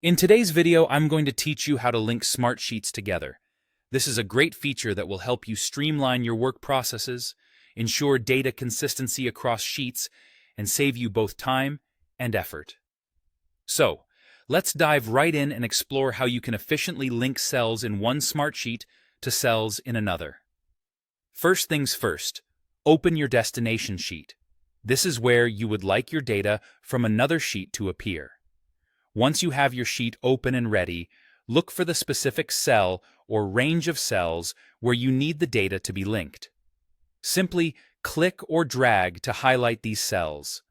In today's video, I'm going to teach you how to link Smartsheets together. This is a great feature that will help you streamline your work processes, ensure data consistency across sheets, and save you both time and effort. So, let's dive right in and explore how you can efficiently link cells in one Smartsheet to cells in another. First things first, open your destination sheet. This is where you would like your data from another sheet to appear. Once you have your sheet open and ready, look for the specific cell or range of cells where you need the data to be linked. Simply click or drag to highlight these cells.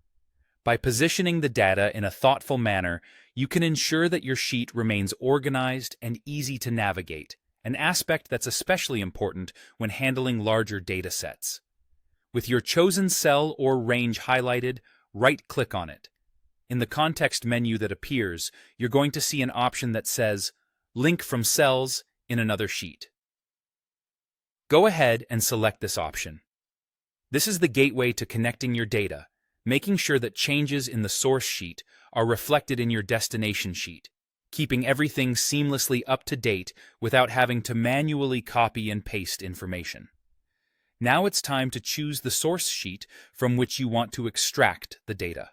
By positioning the data in a thoughtful manner, you can ensure that your sheet remains organized and easy to navigate, an aspect that's especially important when handling larger data sets. With your chosen cell or range highlighted, right-click on it. In the context menu that appears, you're going to see an option that says Link from Cells in another sheet. Go ahead and select this option. This is the gateway to connecting your data, making sure that changes in the source sheet are reflected in your destination sheet, keeping everything seamlessly up to date without having to manually copy and paste information. Now it's time to choose the source sheet from which you want to extract the data.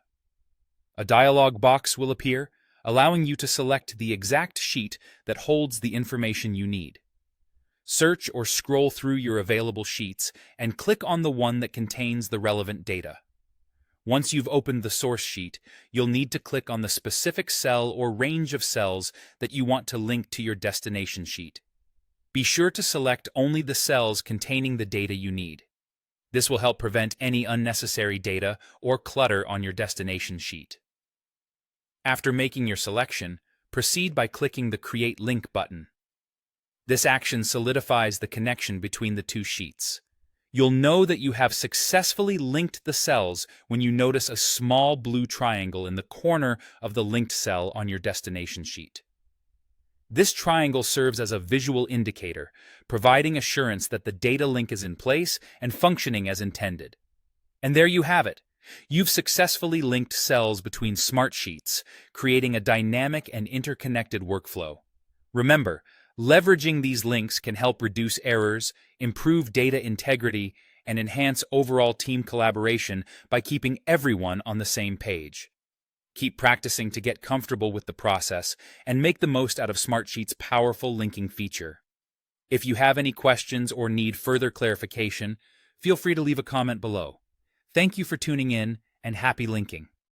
A dialog box will appear, allowing you to select the exact sheet that holds the information you need. Search or scroll through your available sheets and click on the one that contains the relevant data. Once you've opened the source sheet, you'll need to click on the specific cell or range of cells that you want to link to your destination sheet. Be sure to select only the cells containing the data you need. This will help prevent any unnecessary data or clutter on your destination sheet. After making your selection, proceed by clicking the Create Link button. This action solidifies the connection between the two sheets. You'll know that you have successfully linked the cells when you notice a small blue triangle in the corner of the linked cell on your destination sheet. This triangle serves as a visual indicator, providing assurance that the data link is in place and functioning as intended. And there you have it. You've successfully linked cells between Smartsheets, creating a dynamic and interconnected workflow. Remember, leveraging these links can help reduce errors, improve data integrity, and enhance overall team collaboration by keeping everyone on the same page. Keep practicing to get comfortable with the process and make the most out of Smartsheet's powerful linking feature. If you have any questions or need further clarification, feel free to leave a comment below. Thank you for tuning in, and happy linking.